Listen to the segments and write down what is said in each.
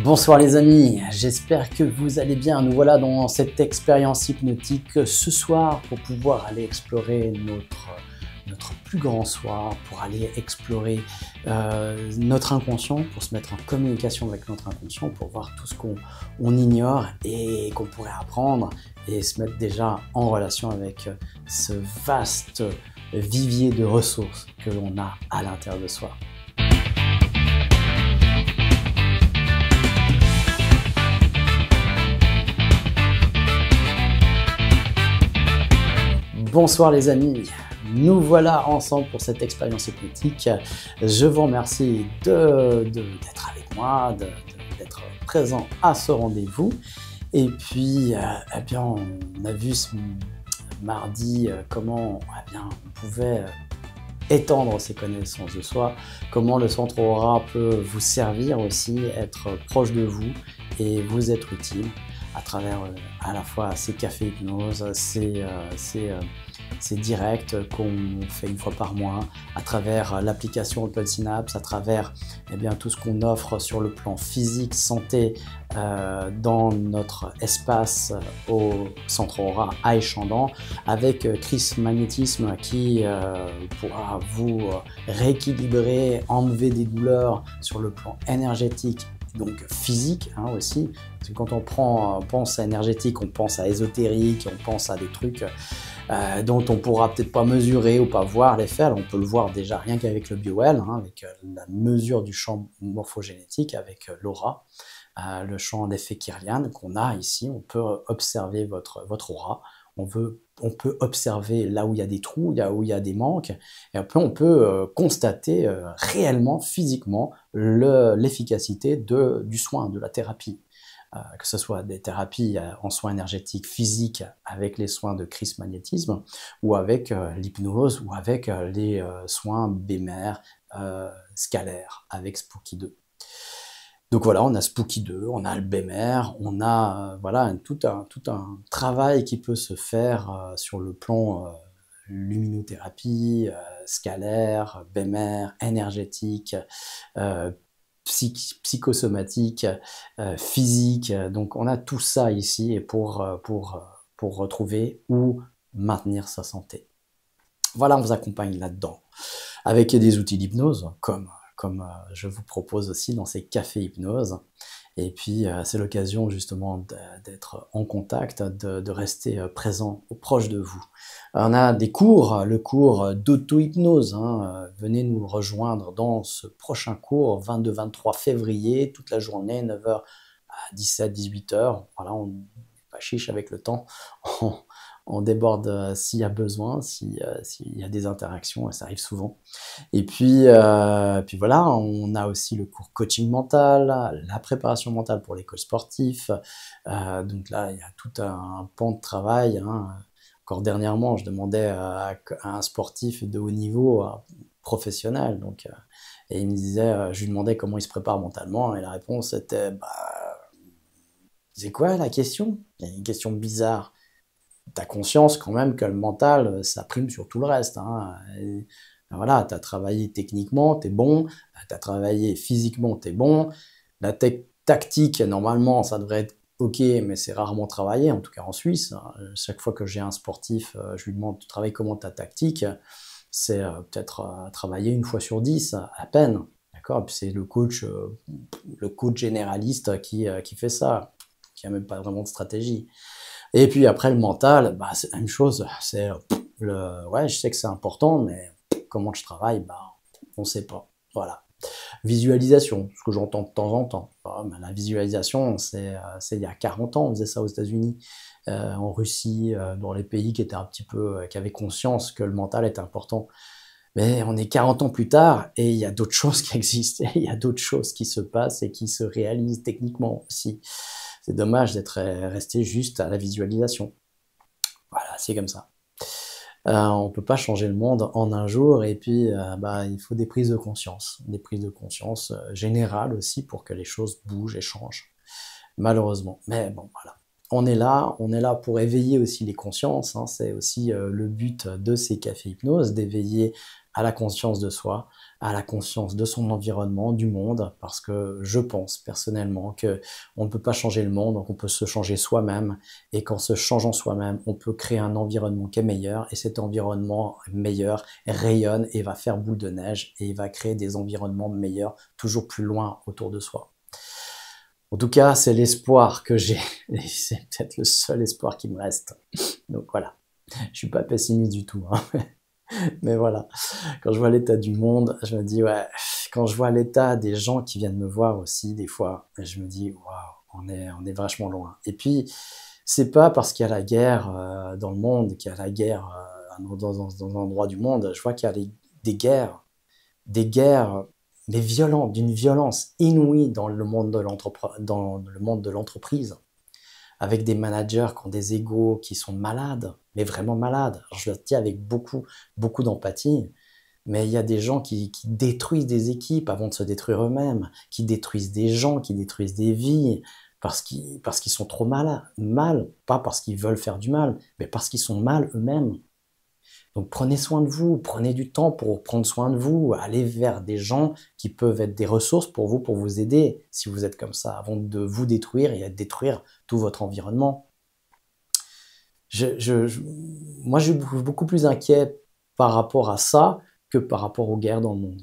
Bonsoir les amis, j'espère que vous allez bien. Nous voilà dans cette expérience hypnotique ce soir pour pouvoir aller explorer notre plus grand soi, pour aller explorer notre inconscient, pour se mettre en communication avec notre inconscient, pour voir tout ce qu'on ignore et qu'on pourrait apprendre et se mettre déjà en relation avec ce vaste vivier de ressources que l'on a à l'intérieur de soi. Bonsoir les amis, nous voilà ensemble pour cette expérience hypnotique. Je vous remercie d'être avec moi, d'être présent à ce rendez-vous. Et puis, eh bien, on a vu ce mardi comment on pouvait étendre ses connaissances de soi, comment le centre Aura peut vous servir aussi, être proche de vous et vous être utile à travers à la fois ces cafés hypnose, ces directs qu'on fait une fois par mois, à travers l'application Open Synapse, à travers tout ce qu'on offre sur le plan physique, santé, dans notre espace au Centre Aura à Échandon, avec Chris Magnétisme qui pourra vous rééquilibrer, enlever des douleurs sur le plan énergétique, donc physique aussi, parce que quand on pense à énergétique, on pense à ésotérique, on pense à des trucs dont on pourra peut-être pas mesurer ou pas voir l'effet. Alors on peut le voir déjà rien qu'avec le BioWell, avec la mesure du champ morphogénétique, avec l'aura, le champ d'effet Kirlian qu'on a ici. On peut observer votre aura, on peut observer là où il y a des trous, là où il y a des manques, et après on peut constater réellement, physiquement, l'efficacité du soin, de la thérapie. Que ce soit des thérapies en soins énergétiques physiques avec les soins de Chris Magnétisme, ou avec l'hypnose, ou avec les soins BEMER scalaires avec Spooky 2. Donc voilà, on a Spooky 2, on a le BEMER, on a tout un travail qui peut se faire sur le plan luminothérapie, scalaire, BEMER, énergétique, psychosomatique, physique. Donc on a tout ça ici et pour retrouver ou maintenir sa santé. Voilà, on vous accompagne là-dedans avec des outils d'hypnose comme je vous propose aussi dans ces cafés hypnose. Et puis c'est l'occasion justement d'être en contact, de rester présent, proche de vous. Alors, on a des cours, le cours d'auto-hypnose. Venez nous rejoindre dans ce prochain cours, 22-23 février, toute la journée, 9h à 17-18h. Voilà, on n'est pas chiche avec le temps. On déborde s'il y a besoin, s'il y a des interactions, et ça arrive souvent. Et puis voilà, on a aussi le cours coaching mental, la préparation mentale pour les coachs sportifs. Donc là, il y a tout un pan de travail. Encore dernièrement, je demandais à un sportif de haut niveau, professionnel, et il me disait, je lui demandais comment il se prépare mentalement, et la réponse était, c'est quoi la question? Il y a une question bizarre. T'as conscience quand même que le mental, ça prime sur tout le reste. Voilà, t'as travaillé techniquement, t'es bon, t'as travaillé physiquement, t'es bon. La tactique, normalement, ça devrait être ok, mais c'est rarement travaillé, en tout cas en Suisse. Chaque fois que j'ai un sportif, je lui demande, tu travailles comment ta tactique? C'est peut-être travailler une fois sur 10, à peine. D'accord? Puis c'est le coach généraliste qui fait ça, qui a même pas vraiment de stratégie. Et puis après, le mental, c'est la même chose. C'est ouais, je sais que c'est important, mais comment je travaille, on sait pas. Voilà. Visualisation, ce que j'entends de temps en temps. La visualisation, c'est il y a 40 ans, on faisait ça aux États-Unis, en Russie, dans les pays qui étaient un petit peu, qui avaient conscience que le mental était important. Mais on est 40 ans plus tard et il y a d'autres choses qui existent, il y a d'autres choses qui se passent et qui se réalisent techniquement aussi. C'est dommage d'être resté juste à la visualisation. Voilà, c'est comme ça. On peut pas changer le monde en un jour, et puis il faut des prises de conscience générales aussi pour que les choses bougent et changent, malheureusement. Mais bon, voilà. On est là pour éveiller aussi les consciences. C'est aussi le but de ces cafés hypnose, d'éveiller à la conscience de soi, à la conscience de son environnement, du monde, parce que je pense personnellement que on ne peut pas changer le monde, donc on peut se changer soi-même, et qu'en se changeant soi-même, on peut créer un environnement qui est meilleur, et cet environnement meilleur rayonne et va faire boule de neige, et il va créer des environnements meilleurs toujours plus loin autour de soi. En tout cas, c'est l'espoir que j'ai, et c'est peut-être le seul espoir qui me reste. Donc voilà, je suis pas pessimiste du tout, hein. Mais voilà, quand je vois l'état du monde, je me dis, ouais, quand je vois l'état des gens qui viennent me voir aussi, des fois, je me dis, waouh, on est vachement loin. Et puis, c'est pas parce qu'il y a la guerre dans le monde, qu'il y a la guerre dans un endroit du monde, je vois qu'il y a des guerres, mais violentes, d'une violence inouïe dans le monde de l'entreprise, avec des managers qui ont des égos qui sont malades, mais vraiment malades. Alors, je le dis avec beaucoup d'empathie, mais il y a des gens qui détruisent des équipes avant de se détruire eux-mêmes, qui détruisent des gens, qui détruisent des vies, parce qu'ils sont trop mal, pas parce qu'ils veulent faire du mal, mais parce qu'ils sont mal eux-mêmes. Donc prenez soin de vous, prenez du temps pour prendre soin de vous, allez vers des gens qui peuvent être des ressources pour vous aider, si vous êtes comme ça, avant de vous détruire et de détruire tout votre environnement. Moi, je suis beaucoup plus inquiet par rapport à ça que par rapport aux guerres dans le monde.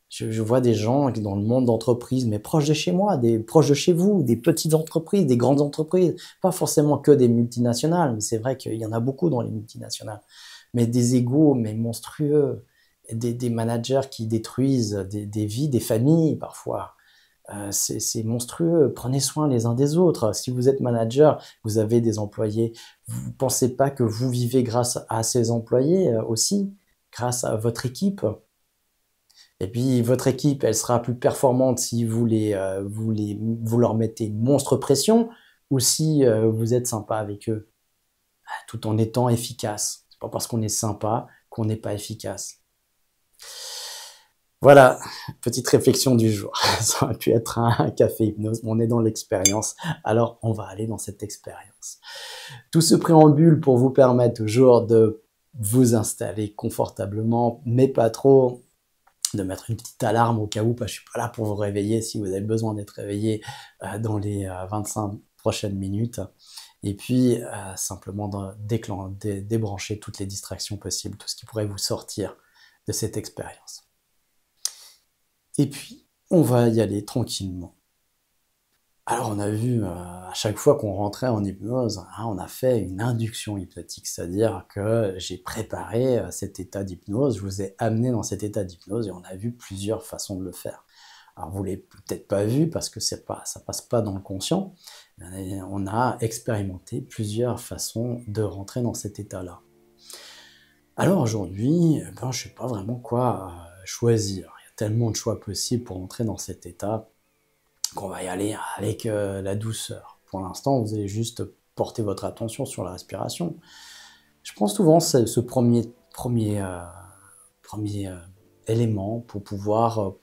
Je vois des gens dans le monde d'entreprise, mais proches de chez moi, proches de chez vous, des petites entreprises, des grandes entreprises, pas forcément que des multinationales, mais c'est vrai qu'il y en a beaucoup dans les multinationales, mais des égos, mais monstrueux, des managers qui détruisent des vies, des familles parfois. C'est monstrueux. Prenez soin les uns des autres. Si vous êtes manager, vous avez des employés, vous ne pensez pas que vous vivez grâce à ces employés aussi, grâce à votre équipe. Et puis votre équipe, elle sera plus performante si vous leur mettez une monstre pression ou si vous êtes sympa avec eux, tout en étant efficace. C'est pas parce qu'on est sympa qu'on n'est pas efficace. Voilà, petite réflexion du jour. Ça aurait pu être un café hypnose, mais on est dans l'expérience, alors on va aller dans cette expérience. Tout ce préambule pour vous permettre toujours de vous installer confortablement, mais pas trop, de mettre une petite alarme au cas où, parce que je suis pas là pour vous réveiller si vous avez besoin d'être réveillé dans les 25 prochaines minutes. Et puis, simplement débrancher toutes les distractions possibles, tout ce qui pourrait vous sortir de cette expérience. Et puis, on va y aller tranquillement. Alors, on a vu, à chaque fois qu'on rentrait en hypnose, hein, on a fait une induction hypnotique, c'est-à-dire que j'ai préparé cet état d'hypnose, je vous ai amené dans cet état d'hypnose et on a vu plusieurs façons de le faire. Alors, vous ne l'avez peut-être pas vu parce que ça passe pas dans le conscient. On a expérimenté plusieurs façons de rentrer dans cet état-là. Alors aujourd'hui, je ne sais pas vraiment quoi choisir. Il y a tellement de choix possibles pour entrer dans cet état qu'on va y aller avec la douceur. Pour l'instant, vous allez juste porter votre attention sur la respiration. Je prends souvent ce premier élément pour pouvoir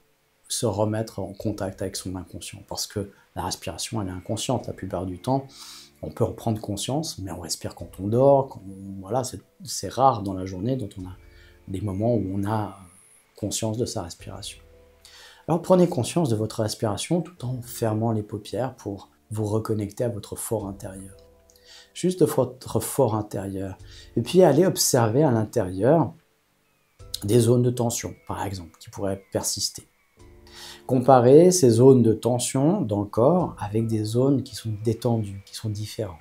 se remettre en contact avec son inconscient. Parce que la respiration, elle est inconsciente la plupart du temps. On peut en prendre conscience, mais on respire quand on dort. Voilà, c'est rare dans la journée dont on a des moments où on a conscience de sa respiration. Alors prenez conscience de votre respiration tout en fermant les paupières pour vous reconnecter à votre fort intérieur. Juste votre fort intérieur. Et puis allez observer à l'intérieur des zones de tension, par exemple, qui pourraient persister. Comparez ces zones de tension dans le corps avec des zones qui sont détendues, qui sont différentes.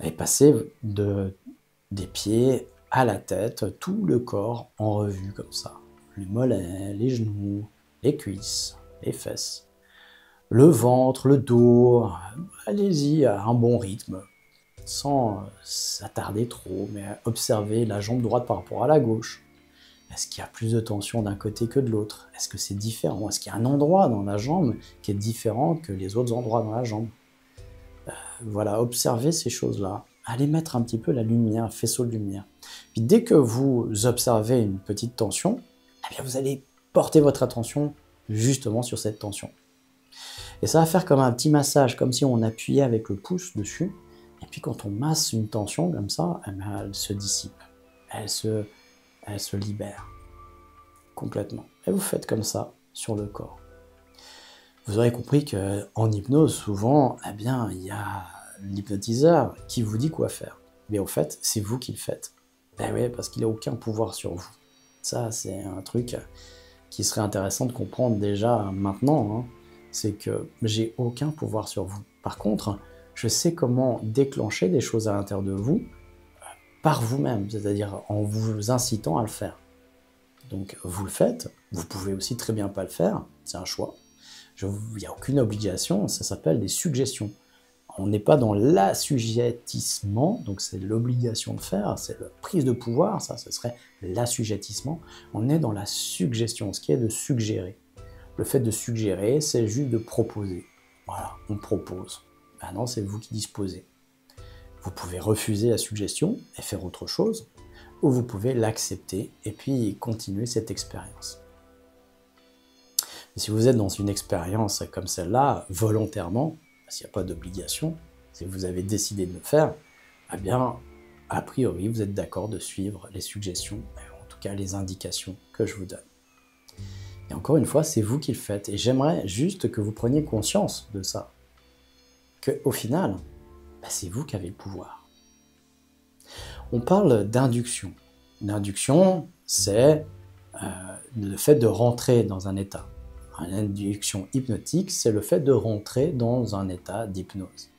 Et passez des pieds à la tête, tout le corps en revue comme ça. Les mollets, les genoux, les cuisses, les fesses, le ventre, le dos. Allez-y à un bon rythme, sans s'attarder trop, mais observez la jambe droite par rapport à la gauche. Est-ce qu'il y a plus de tension d'un côté que de l'autre? Est-ce que c'est différent? Est-ce qu'il y a un endroit dans la jambe qui est différent que les autres endroits dans la jambe? Voilà, observez ces choses-là. Allez mettre un petit peu la lumière, un faisceau de lumière. Puis dès que vous observez une petite tension, eh bien vous allez porter votre attention justement sur cette tension. Et ça va faire comme un petit massage, comme si on appuyait avec le pouce dessus. Et puis quand on masse une tension comme ça, eh bien, elle se dissipe, elle se libère. complètement. Et vous faites comme ça sur le corps. Vous aurez compris qu'en hypnose, souvent, eh bien, il y a l'hypnotiseur qui vous dit quoi faire. Mais au fait, c'est vous qui le faites. Ben oui, parce qu'il n'a aucun pouvoir sur vous. Ça, c'est un truc qui serait intéressant de comprendre déjà maintenant. C'est que j'ai aucun pouvoir sur vous. Par contre, je sais comment déclencher des choses à l'intérieur de vous par vous-même, c'est-à-dire en vous incitant à le faire. Donc, vous le faites. Vous pouvez aussi très bien pas le faire. C'est un choix. Il n'y a aucune obligation, ça s'appelle des suggestions. On n'est pas dans l'assujettissement, donc c'est l'obligation de faire, c'est la prise de pouvoir, ça, ce serait l'assujettissement. On est dans la suggestion, ce qui est de suggérer. Le fait de suggérer, c'est juste de proposer. Voilà, on propose. Maintenant, c'est vous qui disposez. Vous pouvez refuser la suggestion et faire autre chose, ou vous pouvez l'accepter et puis continuer cette expérience. Si vous êtes dans une expérience comme celle-là, volontairement, s'il n'y a pas d'obligation, si vous avez décidé de le faire, eh bien, a priori, vous êtes d'accord de suivre les suggestions, en tout cas les indications que je vous donne. Et encore une fois, c'est vous qui le faites. Et j'aimerais juste que vous preniez conscience de ça. Qu'au final, c'est vous qui avez le pouvoir. On parle d'induction. L'induction, c'est le fait de rentrer dans un état. L'induction hypnotique, c'est le fait de rentrer dans un état d'hypnose.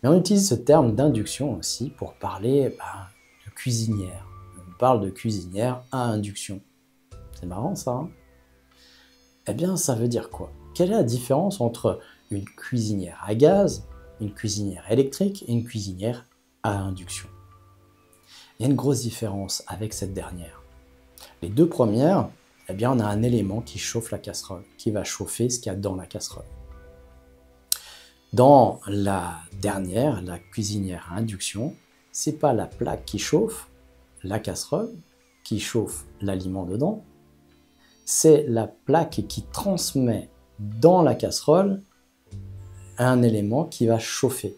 Mais on utilise ce terme d'induction aussi pour parler de cuisinière. On parle de cuisinière à induction. C'est marrant ça, hein? Eh bien, ça veut dire quoi? Quelle est la différence entre une cuisinière à gaz, une cuisinière électrique et une cuisinière à induction? Il y a une grosse différence avec cette dernière. Les deux premières, eh bien, on a un élément qui chauffe la casserole, qui va chauffer ce qu'il y a dans la casserole. Dans la dernière, la cuisinière à induction, c'est pas la plaque qui chauffe la casserole, qui chauffe l'aliment dedans, c'est la plaque qui transmet dans la casserole un élément qui va chauffer.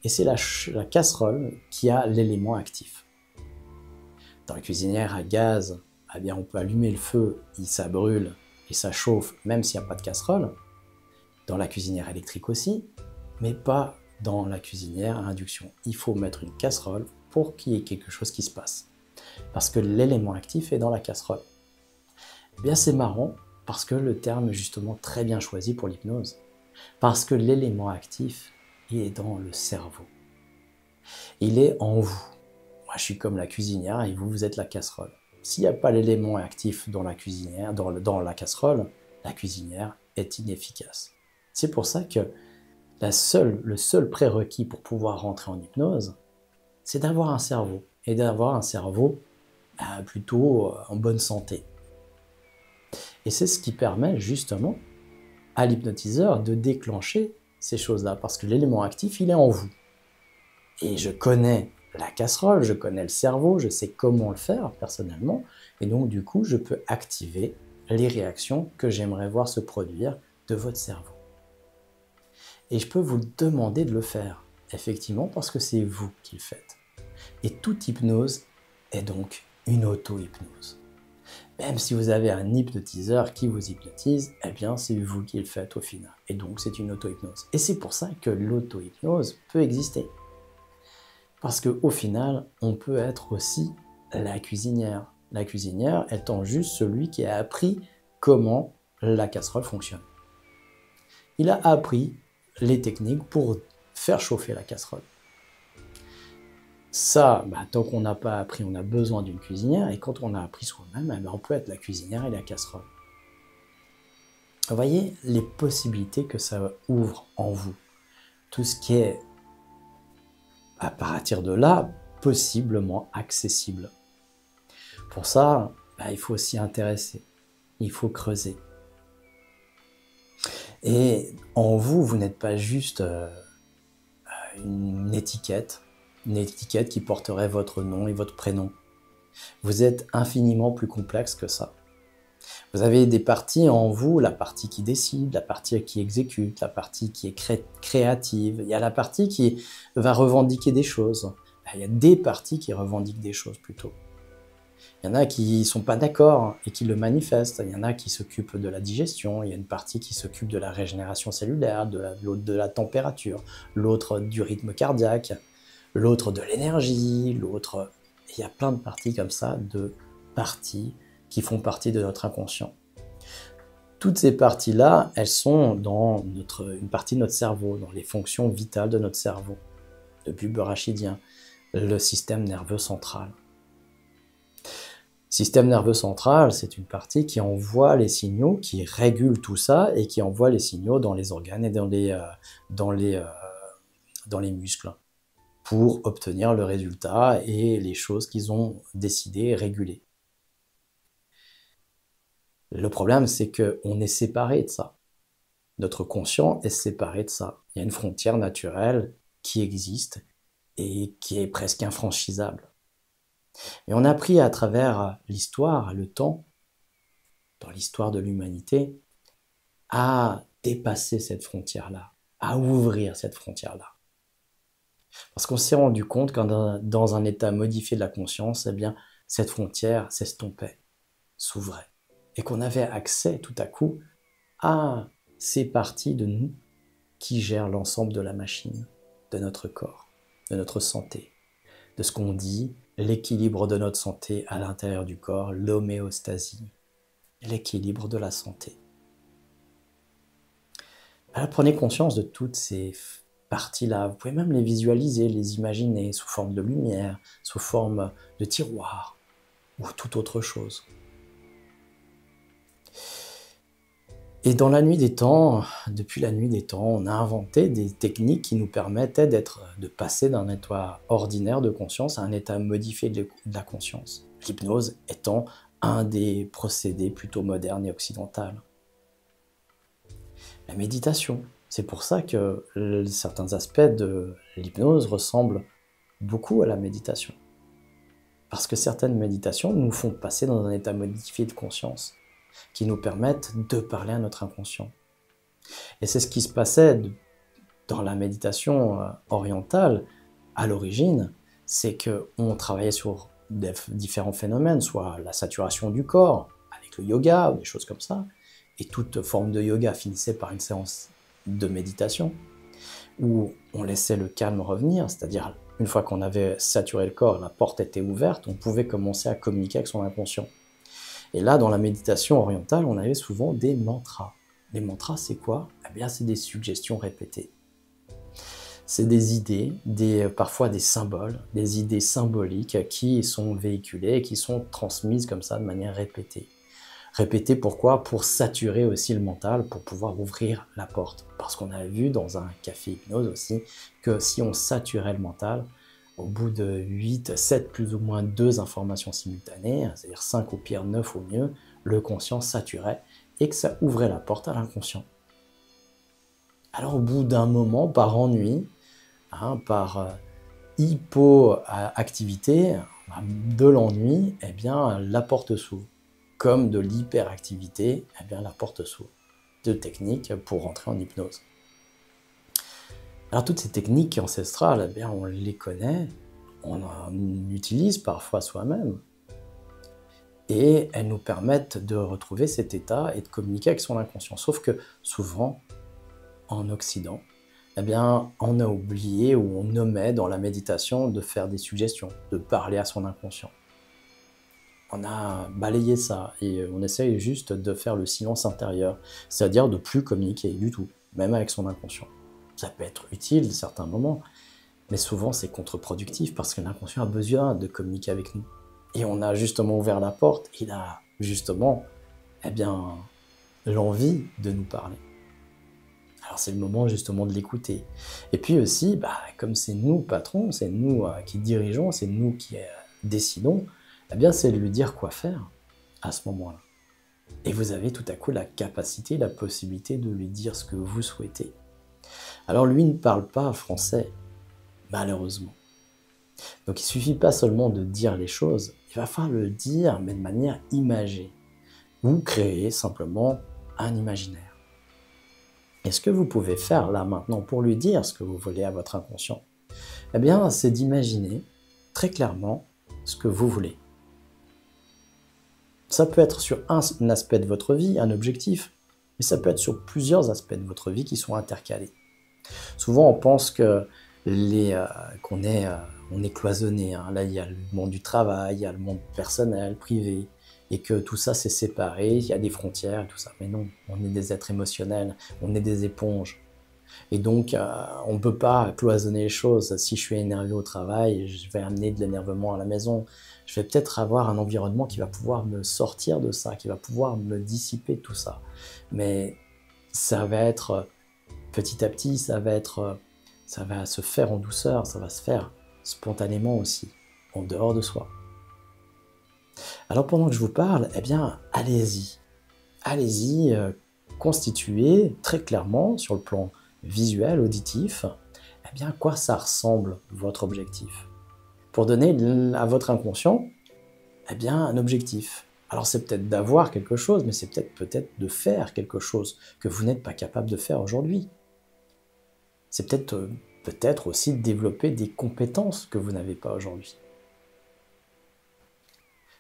Et c'est la casserole qui a l'élément actif. Dans la cuisinière à gaz, eh bien, on peut allumer le feu, ça brûle et ça chauffe, même s'il n'y a pas de casserole. Dans la cuisinière électrique aussi, mais pas dans la cuisinière à induction. Il faut mettre une casserole pour qu'il y ait quelque chose qui se passe. Parce que l'élément actif est dans la casserole. Eh bien, c'est marrant, parce que le terme est justement très bien choisi pour l'hypnose. Parce que l'élément actif, il est dans le cerveau. Il est en vous. Moi, je suis comme la cuisinière et vous êtes la casserole. S'il n'y a pas l'élément actif dans la cuisinière, dans la casserole, la cuisinière est inefficace. C'est pour ça que le seul prérequis pour pouvoir rentrer en hypnose, c'est d'avoir un cerveau. Et d'avoir un cerveau plutôt en bonne santé. Et c'est ce qui permet justement à l'hypnotiseur de déclencher ces choses-là. Parce que l'élément actif, il est en vous. Et je connais la casserole, je connais le cerveau, je sais comment le faire personnellement. Et donc du coup, je peux activer les réactions que j'aimerais voir se produire de votre cerveau. Et je peux vous demander de le faire, effectivement, parce que c'est vous qui le faites. Et toute hypnose est donc une auto-hypnose. Même si vous avez un hypnotiseur qui vous hypnotise, eh bien c'est vous qui le faites au final. Et donc c'est une auto-hypnose. Et c'est pour ça que l'auto-hypnose peut exister. Parce qu'au final, on peut être aussi la cuisinière. La cuisinière étant juste celui qui a appris comment la casserole fonctionne. Il a appris les techniques pour faire chauffer la casserole. Ça, tant qu'on n'a pas appris, on a besoin d'une cuisinière, et quand on a appris soi-même, on peut être la cuisinière et la casserole. Vous voyez les possibilités que ça ouvre en vous. Tout ce qui est, à partir de là, possiblement accessible. Pour ça, il faut s'y intéresser, il faut creuser. Et en vous, vous n'êtes pas juste une étiquette qui porterait votre nom et votre prénom. Vous êtes infiniment plus complexe que ça. Vous avez des parties en vous, la partie qui décide, la partie qui exécute, la partie qui est créative. Il y a la partie qui va revendiquer des choses. Il y a des parties qui revendiquent des choses plutôt. Il y en a qui sont pas d'accord et qui le manifestent. Il y en a qui s'occupent de la digestion. Il y a une partie qui s'occupe de la régénération cellulaire, l'autre de la température, l'autre du rythme cardiaque, l'autre de l'énergie, l'autre... Il y a plein de parties comme ça, de parties qui font partie de notre inconscient. Toutes ces parties-là, elles sont dans une partie de notre cerveau, dans les fonctions vitales de notre cerveau, le bulbe rachidien, le système nerveux central. Système nerveux central, c'est une partie qui envoie les signaux, qui régule tout ça et qui envoie les signaux dans les organes et dans les muscles pour obtenir le résultat et les choses qu'ils ont décidé et régulées. Le problème, c'est qu'on est séparé de ça. Notre conscient est séparé de ça. Il y a une frontière naturelle qui existe et qui est presque infranchissable. Et on a appris à travers l'histoire, le temps, dans l'histoire de l'humanité, à dépasser cette frontière-là, à ouvrir cette frontière-là. Parce qu'on s'est rendu compte qu'en dans un état modifié de la conscience, eh bien, cette frontière s'estompait, s'ouvrait. Et qu'on avait accès tout à coup à ces parties de nous qui gèrent l'ensemble de la machine, de notre corps, de notre santé, de ce qu'on dit, l'équilibre de notre santé à l'intérieur du corps, l'homéostasie, l'équilibre de la santé. Alors prenez conscience de toutes ces parties-là. Vous pouvez même les visualiser, les imaginer sous forme de lumière, sous forme de tiroir ou toute autre chose. Et dans la nuit des temps, depuis la nuit des temps, on a inventé des techniques qui nous permettaient de passer d'un état ordinaire de conscience à un état modifié de la conscience. L'hypnose étant un des procédés plutôt modernes et occidentaux. La méditation, c'est pour ça que certains aspects de l'hypnose ressemblent beaucoup à la méditation. Parce que certaines méditations nous font passer dans un état modifié de conscience, qui nous permettent de parler à notre inconscient. Et c'est ce qui se passait dans la méditation orientale à l'origine, c'est qu'on travaillait sur différents phénomènes, soit la saturation du corps, avec le yoga, ou des choses comme ça, et toute forme de yoga finissait par une séance de méditation, où on laissait le calme revenir, c'est-à-dire une fois qu'on avait saturé le corps, la porte était ouverte, on pouvait commencer à communiquer avec son inconscient. Et là, dans la méditation orientale, on avait souvent des mantras. Les mantras, c'est quoi? Eh bien, c'est des suggestions répétées. C'est des idées, parfois des symboles, des idées symboliques qui sont véhiculées et qui sont transmises comme ça de manière répétée. Répétées pourquoi? Pour saturer aussi le mental, pour pouvoir ouvrir la porte. Parce qu'on a vu dans un café hypnose aussi que si on saturait le mental, au bout de 8, 7, plus ou moins 2 informations simultanées, c'est-à-dire 5 au pire, 9 au mieux, le conscient saturait et que ça ouvrait la porte à l'inconscient. Alors au bout d'un moment, par ennui, par hypoactivité, de l'ennui, eh bien la porte s'ouvre. Comme de l'hyperactivité, eh bien la porte s'ouvre. Deux techniques pour rentrer en hypnose. Alors toutes ces techniques ancestrales, eh bien, on les connaît, on en utilise parfois soi-même, et elles nous permettent de retrouver cet état et de communiquer avec son inconscient. Sauf que souvent, en Occident, eh bien, on a oublié ou on omet dans la méditation de faire des suggestions, de parler à son inconscient. On a balayé ça et on essaye juste de faire le silence intérieur, c'est-à-dire de plus communiquer du tout, même avec son inconscient. Ça peut être utile à certains moments, mais souvent c'est contre-productif parce que l'inconscient a besoin de communiquer avec nous. Et on a justement ouvert la porte, il a justement l'envie de nous parler. Alors c'est le moment justement de l'écouter. Et puis aussi, comme c'est nous patrons, c'est nous qui dirigeons, c'est nous qui décidons, eh bien c'est de lui dire quoi faire à ce moment-là. Et vous avez tout à coup la capacité, la possibilité de lui dire ce que vous souhaitez. Alors lui ne parle pas français, malheureusement. Donc il ne suffit pas seulement de dire les choses, il va falloir le dire, mais de manière imagée. Vous créez simplement un imaginaire. Et ce que vous pouvez faire là maintenant pour lui dire ce que vous voulez à votre inconscient, eh bien c'est d'imaginer très clairement ce que vous voulez. Ça peut être sur un aspect de votre vie, un objectif, mais ça peut être sur plusieurs aspects de votre vie qui sont intercalés. Souvent, on pense que on est cloisonné. Hein. Là, il y a le monde du travail, il y a le monde personnel, privé, et que tout ça, c'est séparé, il y a des frontières et tout ça. Mais non, on est des êtres émotionnels, on est des éponges. Et donc, on ne peut pas cloisonner les choses. Si je suis énervé au travail, je vais amener de l'énervement à la maison. Je vais peut-être avoir un environnement qui va pouvoir me sortir de ça, qui va pouvoir me dissiper tout ça. Mais ça va être petit à petit, ça va se faire en douceur, ça va se faire spontanément aussi, en dehors de soi. Alors pendant que je vous parle, eh bien, allez-y. Allez-y, constituez très clairement sur le plan visuel, auditif, eh bien, à quoi ça ressemble votre objectif. Pour donner à votre inconscient, eh bien, un objectif. Alors c'est peut-être d'avoir quelque chose, mais c'est peut-être de faire quelque chose que vous n'êtes pas capable de faire aujourd'hui. C'est peut-être aussi de développer des compétences que vous n'avez pas aujourd'hui.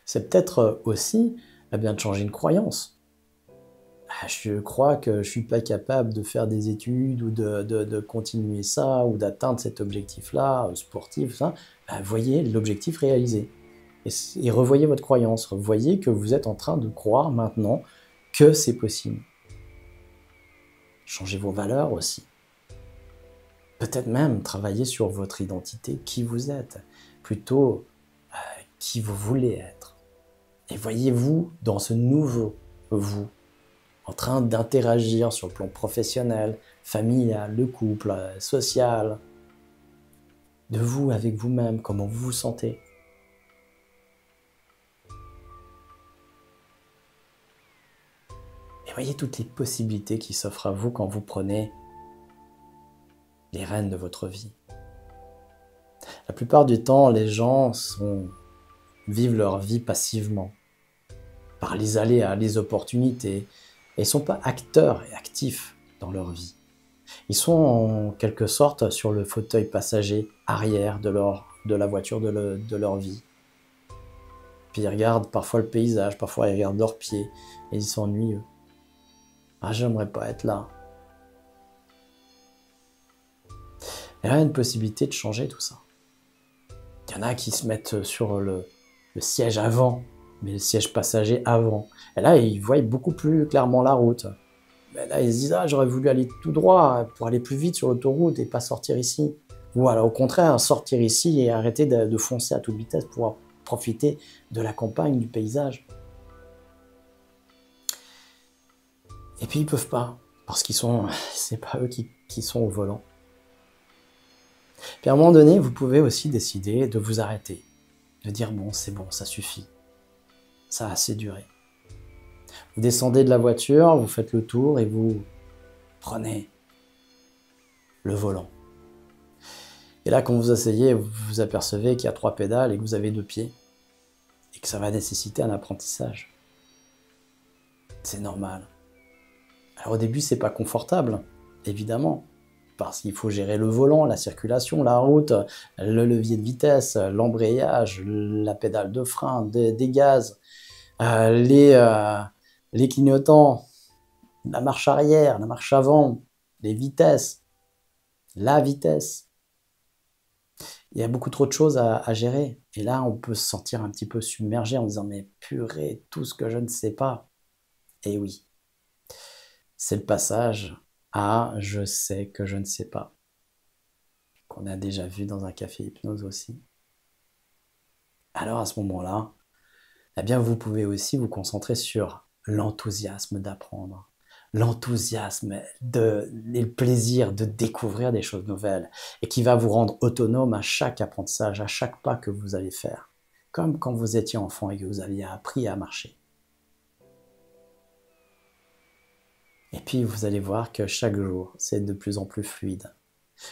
C'est peut-être aussi eh bien, de changer une croyance. Je crois que je ne suis pas capable de faire des études ou de continuer ça ou d'atteindre cet objectif-là, sportif, ça. Voyez l'objectif réalisé. Et revoyez votre croyance. Revoyez que vous êtes en train de croire maintenant que c'est possible. Changez vos valeurs aussi. Peut-être même travailler sur votre identité, qui vous êtes, plutôt qui vous voulez être. Et voyez-vous dans ce nouveau vous, en train d'interagir sur le plan professionnel, familial, le couple, social, de vous avec vous-même, comment vous vous sentez. Et voyez toutes les possibilités qui s'offrent à vous quand vous prenez les rênes de votre vie. La plupart du temps, les gens vivent leur vie passivement, par les aléas, les opportunités, et ils ne sont pas acteurs et actifs dans leur vie. Ils sont en quelque sorte sur le fauteuil passager arrière de la voiture de leur vie. Puis ils regardent parfois le paysage, parfois ils regardent leurs pieds, et ils s'ennuient. Ah, j'aimerais pas être là. Il y a une possibilité de changer tout ça. Il y en a qui se mettent sur le siège avant, mais le siège passager avant. Et là, ils voient beaucoup plus clairement la route. Mais là, ils se disent, ah, j'aurais voulu aller tout droit pour aller plus vite sur l'autoroute et pas sortir ici. Ou alors, au contraire, sortir ici et arrêter de foncer à toute vitesse pour profiter de la campagne, du paysage. Et puis, ils peuvent pas, parce c'est pas eux qui sont au volant. Puis à un moment donné, vous pouvez aussi décider de vous arrêter, de dire bon, c'est bon, ça suffit, ça a assez duré. Vous descendez de la voiture, vous faites le tour et vous prenez le volant. Et là, quand vous asseyez, vous vous apercevez qu'il y a 3 pédales et que vous avez 2 pieds et que ça va nécessiter un apprentissage. C'est normal. Alors au début, c'est pas confortable, évidemment. Parce qu'il faut gérer le volant, la circulation, la route, le levier de vitesse, l'embrayage, la pédale de frein, des gaz, les clignotants, la marche arrière, la marche avant, les vitesses, la vitesse. Il y a beaucoup trop de choses à gérer. Et là, on peut se sentir un petit peu submergé en disant « Mais purée, tout ce que je ne sais pas ». Et oui, c'est le passage à « je sais que je ne sais pas », qu'on a déjà vu dans un café hypnose aussi. Alors à ce moment-là, eh bien vous pouvez aussi vous concentrer sur l'enthousiasme d'apprendre, l'enthousiasme et le plaisir de découvrir des choses nouvelles et qui va vous rendre autonome à chaque apprentissage, à chaque pas que vous allez faire, comme quand vous étiez enfant et que vous aviez appris à marcher. Et puis, vous allez voir que chaque jour, c'est de plus en plus fluide.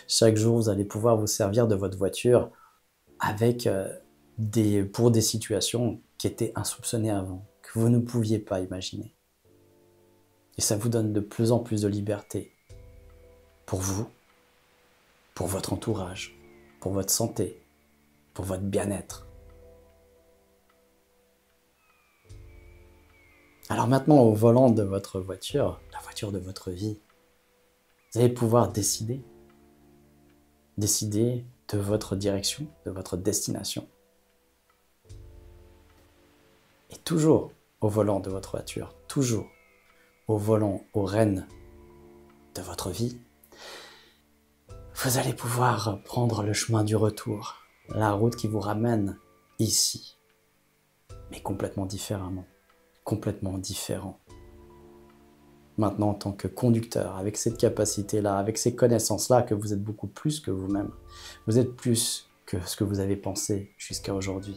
Chaque jour, vous allez pouvoir vous servir de votre voiture avec pour des situations qui étaient insoupçonnées avant, que vous ne pouviez pas imaginer. Et ça vous donne de plus en plus de liberté pour vous, pour votre entourage, pour votre santé, pour votre bien-être. Alors maintenant, au volant de votre voiture, la voiture de votre vie, vous allez pouvoir décider de votre direction, de votre destination. Et toujours au volant de votre voiture, toujours au volant, aux rênes de votre vie, vous allez pouvoir prendre le chemin du retour, la route qui vous ramène ici, mais complètement différemment, complètement différent. Maintenant, en tant que conducteur, avec cette capacité-là, avec ces connaissances-là, que vous êtes beaucoup plus que vous-même, vous êtes plus que ce que vous avez pensé jusqu'à aujourd'hui,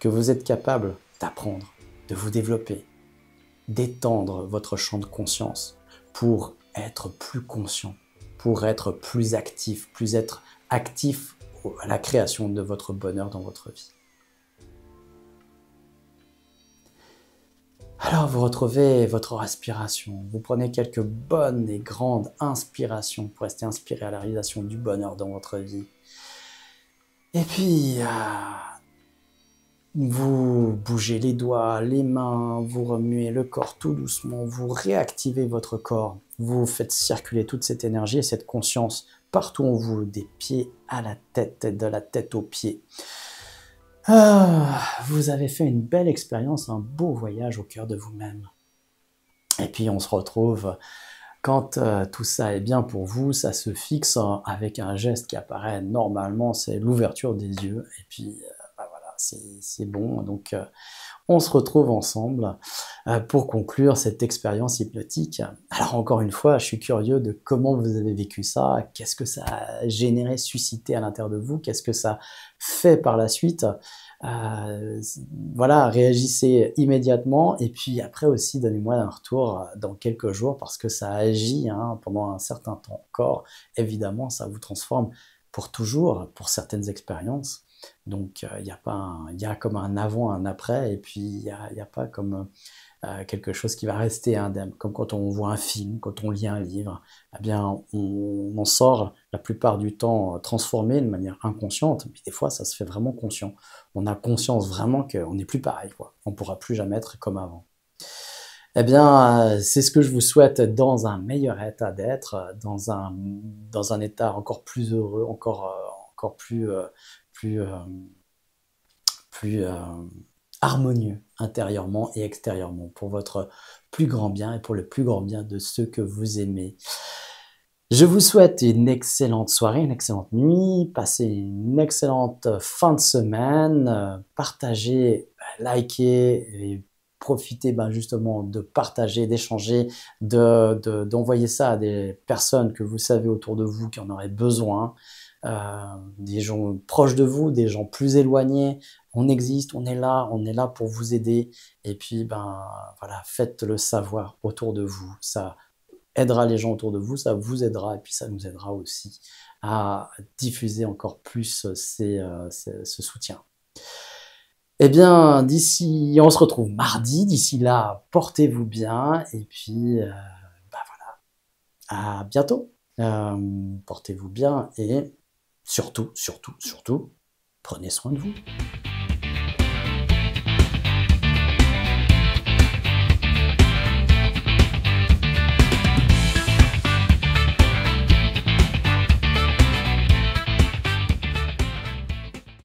que vous êtes capable d'apprendre, de vous développer, d'étendre votre champ de conscience pour être plus conscient, pour être plus actif, à la création de votre bonheur dans votre vie. Alors vous retrouvez votre respiration, vous prenez quelques bonnes et grandes inspirations pour rester inspiré à la réalisation du bonheur dans votre vie. Et puis, vous bougez les doigts, les mains, vous remuez le corps tout doucement, vous réactivez votre corps, vous faites circuler toute cette énergie et cette conscience partout en vous, des pieds à la tête, de la tête aux pieds. Vous avez fait une belle expérience, un beau voyage au cœur de vous-même. Et puis on se retrouve quand tout ça est bien pour vous, ça se fixe avec un geste qui apparaît normalement, c'est l'ouverture des yeux. Et puis voilà, c'est bon. Donc on se retrouve ensemble pour conclure cette expérience hypnotique. Alors encore une fois, je suis curieux de comment vous avez vécu ça, qu'est-ce que ça a généré, suscité à l'intérieur de vous, qu'est-ce que ça fait par la suite. Voilà, réagissez immédiatement et puis après aussi donnez-moi un retour dans quelques jours parce que ça agit pendant un certain temps encore. Évidemment, ça vous transforme pour toujours, pour certaines expériences. Donc, il y a comme un avant, un après, et puis il y a pas comme quelque chose qui va rester indemne. Comme quand on voit un film, quand on lit un livre, eh bien, on en sort la plupart du temps transformé de manière inconsciente, mais des fois, ça se fait vraiment conscient. On a conscience vraiment qu'on n'est plus pareil, quoi. On ne pourra plus jamais être comme avant. Eh bien, c'est ce que je vous souhaite dans un meilleur état d'être, dans un état encore plus heureux, encore plus harmonieux intérieurement et extérieurement pour votre plus grand bien et pour le plus grand bien de ceux que vous aimez. Je vous souhaite une excellente soirée, une excellente nuit, passez une excellente fin de semaine, partagez, likez et profitez justement de partager, d'échanger, d'envoyer ça à des personnes que vous savez autour de vous qui en auraient besoin. Des gens proches de vous, des gens plus éloignés. On existe, on est là pour vous aider. Et puis, voilà, faites-le savoir autour de vous. Ça aidera les gens autour de vous, ça vous aidera et puis ça nous aidera aussi à diffuser encore plus ce soutien. Eh bien, on se retrouve mardi. D'ici là, portez-vous bien et puis, voilà, à bientôt. Portez-vous bien et surtout, prenez soin de vous.